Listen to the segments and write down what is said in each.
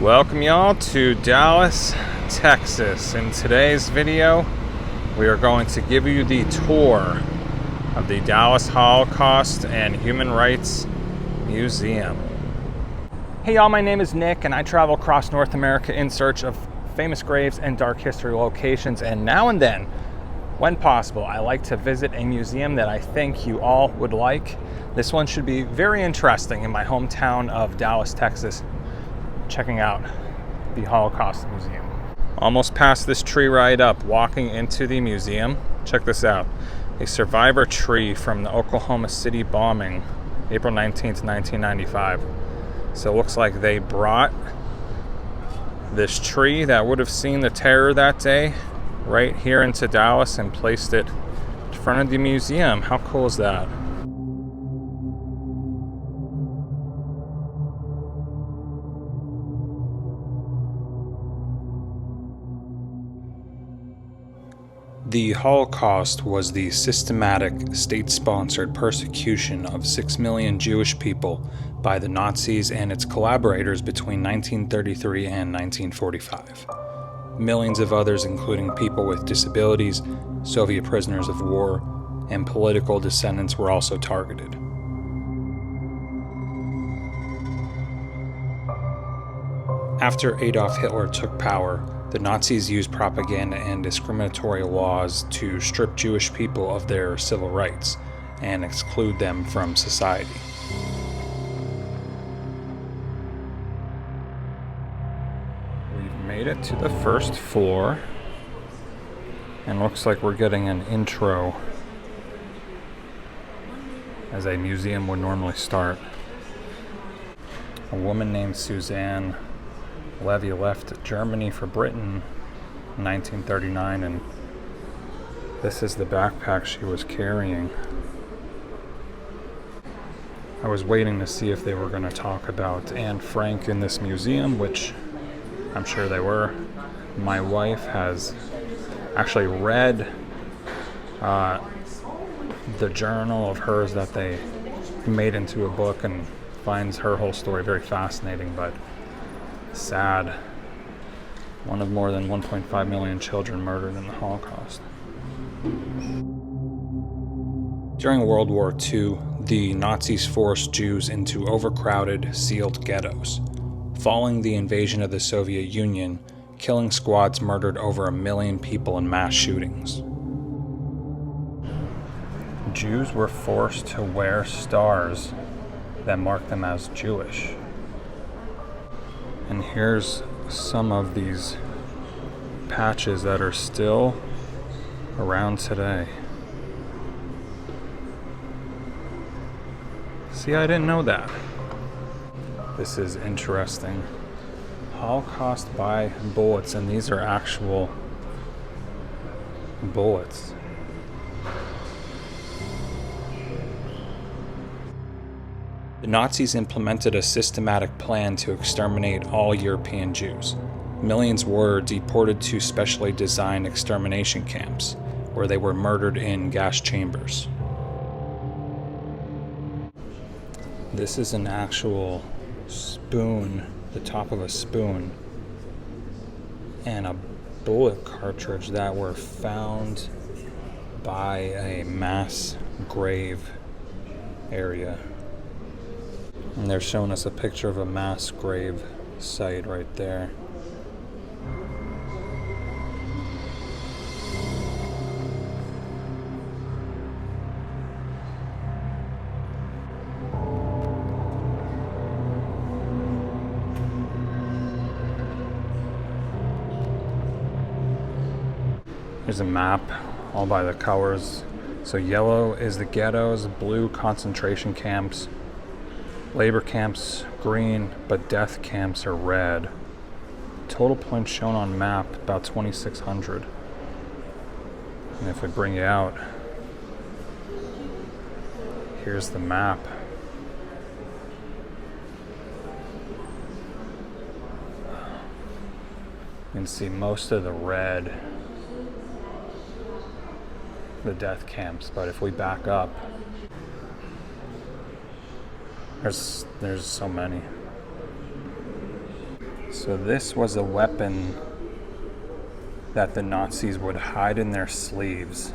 Welcome y'all to Dallas, Texas. In today's video, we are going to give you the tour of the Dallas Holocaust and Human Rights Museum. Hey y'all, my name is Nick and I travel across North America in search of famous graves and dark history locations, and now and then, when possible, I like to visit a museum that I think you all would like. This one should be very interesting in my hometown of Dallas, Texas. Checking out the Holocaust Museum. Almost past this tree right up, walking into the museum. Check this out. A survivor tree from the Oklahoma City bombing, April 19th, 1995. So it looks like they brought this tree that would have seen the terror that day right here into Dallas and placed it in front of the museum. How cool is that? The Holocaust was the systematic, state-sponsored persecution of 6 million Jewish people by the Nazis and its collaborators between 1933 and 1945. Millions of others, including people with disabilities, Soviet prisoners of war, and political descendants, were also targeted. After Adolf Hitler took power, the Nazis used propaganda and discriminatory laws to strip Jewish people of their civil rights and exclude them from society. We've made it to the first floor, and looks like we're getting an intro as a museum would normally start. A woman named Suzanne Levy left Germany for Britain in 1939, and this is the backpack she was carrying. I was waiting to see if they were going to talk about Anne Frank in this museum, which I'm sure they were. My wife has actually read the journal of hers that they made into a book and finds her whole story very fascinating, but sad. One of more than 1.5 million children murdered in the Holocaust. During World War II, the Nazis forced Jews into overcrowded, sealed ghettos. Following the invasion of the Soviet Union, killing squads murdered over 1 million people in mass shootings. Jews were forced to wear stars that marked them as Jewish. And here's some of these patches that are still around today. See, I didn't know that. This is interesting. Holocaust by bullets, and these are actual bullets. The Nazis implemented a systematic plan to exterminate all European Jews. Millions were deported to specially designed extermination camps, where they were murdered in gas chambers. This is an actual spoon, the top of a spoon, and a bullet cartridge that were found by a mass grave area. And they're showing us a picture of a mass grave site right there. Here's a map, all by the colors. So yellow is the ghettos, blue concentration camps, labor camps green, but death camps are red. Total points shown on map about 2,600. And if we bring you out, here's the map. You can see most of the red, the death camps, but if we back up, there's so many. So this was a weapon that the Nazis would hide in their sleeves,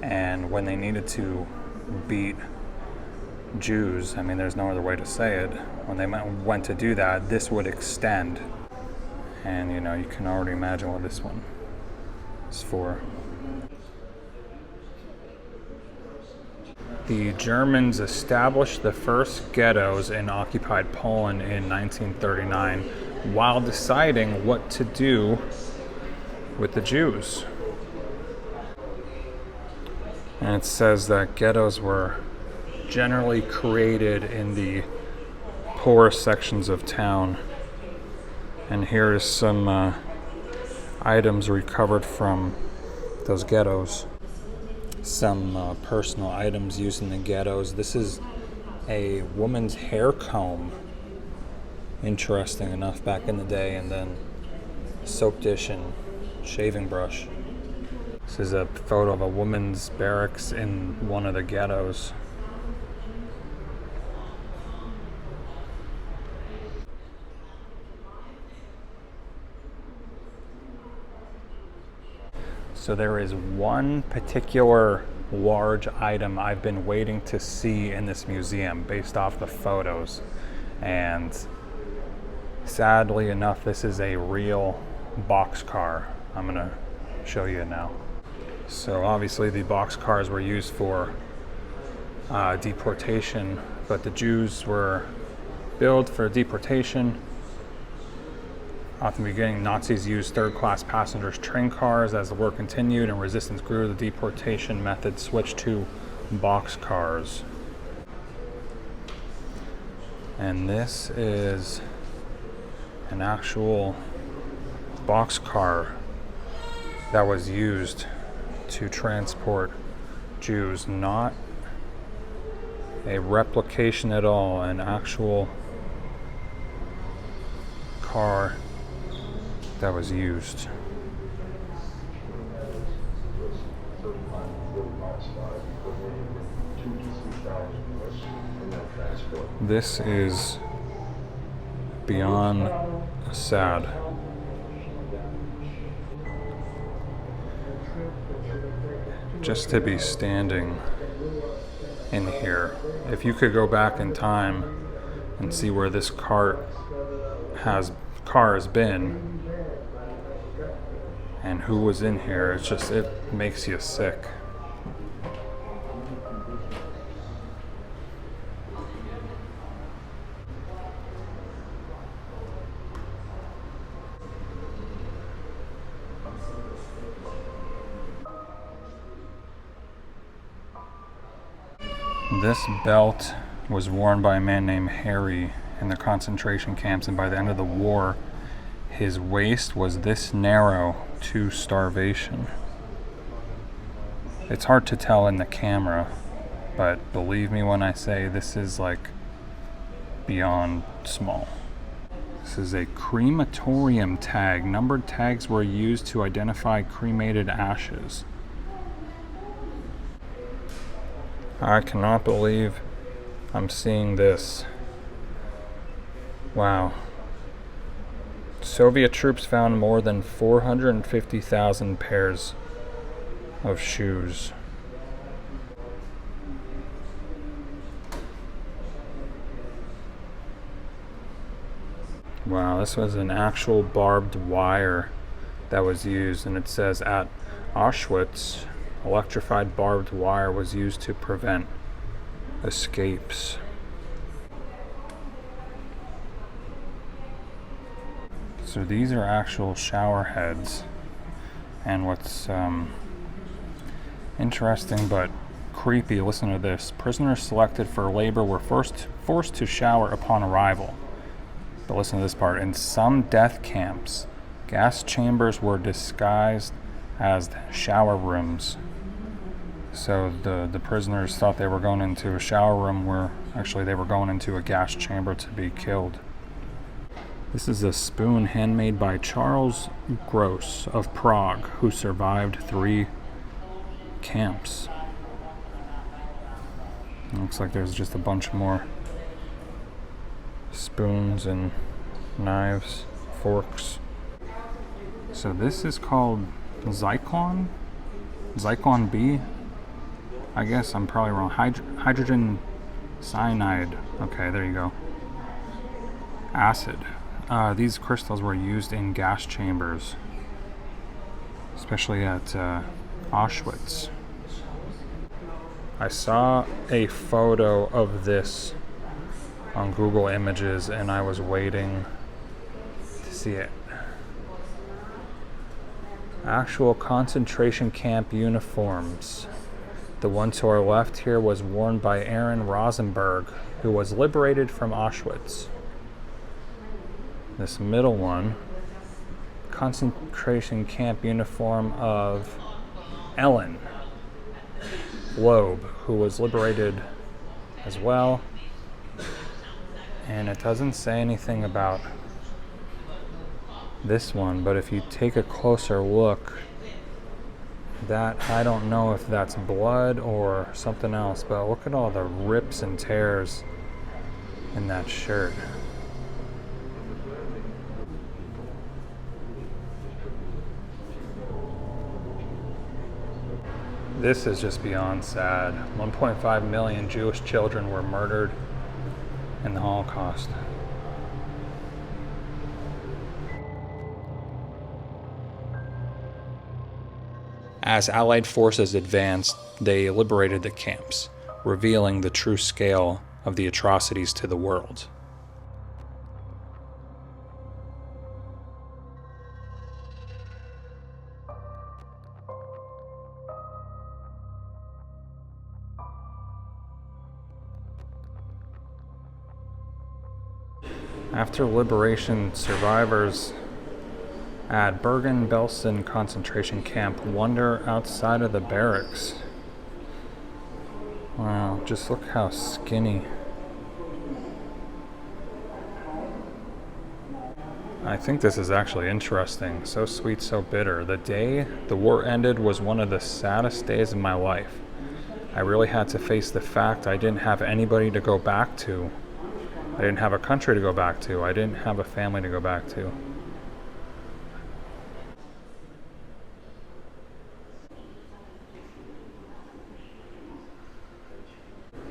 and when they needed to beat Jews, I mean, there's no other way to say it, when they went to do that, this would extend. And you know, you can already imagine what this one is for. The Germans established the first ghettos in occupied Poland in 1939 while deciding what to do with the Jews. And it says that ghettos were generally created in the poorest sections of town. And here is some items recovered from those ghettos. Some personal items used in the ghettos. This is a woman's hair comb, interesting enough, back in the day, and then soap dish and shaving brush. This is a photo of a woman's barracks in one of the ghettos. So there is one particular large item I've been waiting to see in this museum based off the photos. And sadly enough, this is a real boxcar. I'm gonna show you now. So obviously the boxcars were used for deportation, but the Jews were billed for deportation. At the beginning, Nazis used third-class passengers train cars. As the war continued and resistance grew, the deportation method switched to boxcars. And this is an actual boxcar that was used to transport Jews, not a replication at all, an actual car that was used. This is beyond sad. Just to be standing in here. If you could go back in time and see where this car has been and who was in here, it makes you sick. This belt was worn by a man named Harry in the concentration camps, and by the end of the war, his waist was this narrow to starvation. It's hard to tell in the camera, but believe me when I say this is like beyond small. This is a crematorium tag. Numbered tags were used to identify cremated ashes. I cannot believe I'm seeing this. Wow. Soviet troops found more than 450,000 pairs of shoes. Wow, this was an actual barbed wire that was used, and it says at Auschwitz, electrified barbed wire was used to prevent escapes. So these are actual shower heads, and what's interesting but creepy, listen to this. Prisoners selected for labor were first forced to shower upon arrival. But listen to this part. In some death camps, gas chambers were disguised as shower rooms. So the prisoners thought they were going into a shower room where actually they were going into a gas chamber to be killed. This is a spoon handmade by Charles Gross of Prague, who survived 3 camps. It looks like there's just a bunch more spoons and knives. forks. So this is called Zyklon B. I guess I'm probably wrong. Hydrogen cyanide. Okay, there you go. Acid. These crystals were used in gas chambers, especially at Auschwitz. I saw a photo of this on Google Images and I was waiting to see it. Actual concentration camp uniforms. The one to our left here was worn by Aaron Rosenberg, who was liberated from Auschwitz. This middle one, concentration camp uniform of Ellen Loeb, who was liberated as well. And it doesn't say anything about this one, but if you take a closer look, that I don't know if that's blood or something else, but look at all the rips and tears in that shirt. This is just beyond sad. 1.5 million Jewish children were murdered in the Holocaust. As Allied forces advanced, they liberated the camps, revealing the true scale of the atrocities to the world. After liberation, survivors at Bergen-Belsen concentration camp wander outside of the barracks. Wow, just look how skinny. I think this is actually interesting. So sweet, so bitter. The day the war ended was one of the saddest days of my life. I really had to face the fact I didn't have anybody to go back to. I didn't have a country to go back to. I didn't have a family to go back to.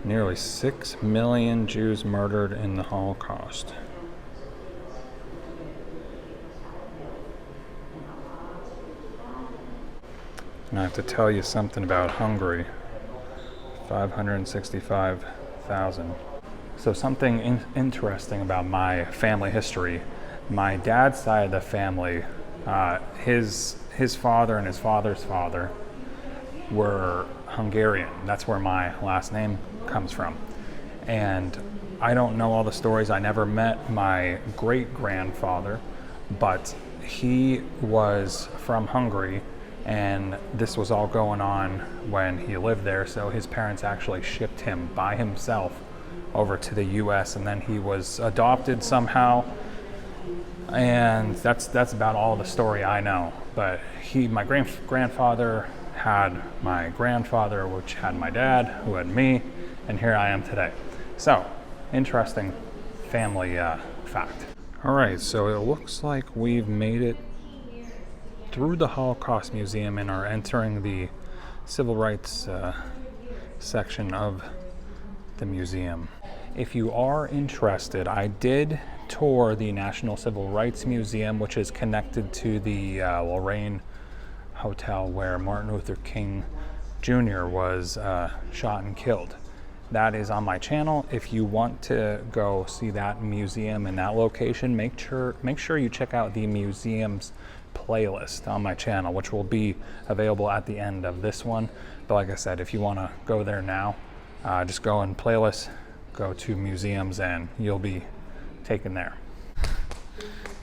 Nearly 6 million Jews murdered in the Holocaust. And I have to tell you something about Hungary. 565,000. So something interesting about my family history. My dad's side of the family, his father and his father's father were Hungarian. That's where my last name comes from. And I don't know all the stories. I never met my great-grandfather, but he was from Hungary, and this was all going on when he lived there. So his parents actually shipped him by himself over to the US, and then he was adopted somehow. And that's about all the story I know. But my grandfather had my grandfather, which had my dad, who had me, and here I am today. So, interesting family fact. All right, so it looks like we've made it through the Holocaust Museum and are entering the civil rights section of the museum. If you are interested, I did tour the National Civil Rights Museum, which is connected to the Lorraine Hotel where Martin Luther King Jr. was shot and killed. That is on my channel. If you want to go see that museum and that location, make sure you check out the museum's playlist on my channel, which will be available at the end of this one. But like I said, if you want to go there now, just go in playlist, go to museums, and you'll be taken there.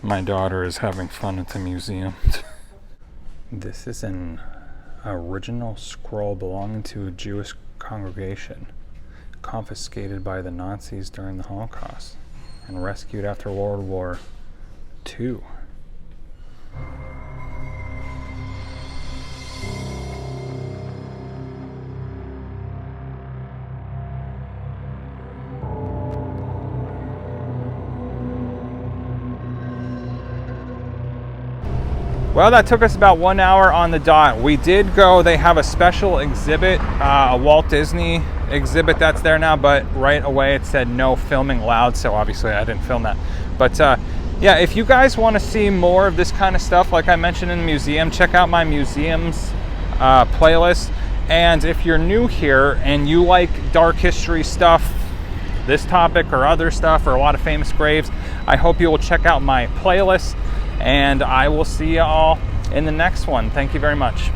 My daughter is having fun at the museum. This is an original scroll belonging to a Jewish congregation, confiscated by the Nazis during the Holocaust and rescued after World War II. Well, that took us about 1 hour on the dot. We did go, they have a special exhibit, a Walt Disney exhibit that's there now, but right away it said no filming allowed, so obviously I didn't film that. But yeah, if you guys want to see more of this kind of stuff, like I mentioned in the museum, check out my museums playlist. And if you're new here and you like dark history stuff, this topic or other stuff, or a lot of famous graves, I hope you will check out my playlist. And I will see you all in the next one. Thank you very much.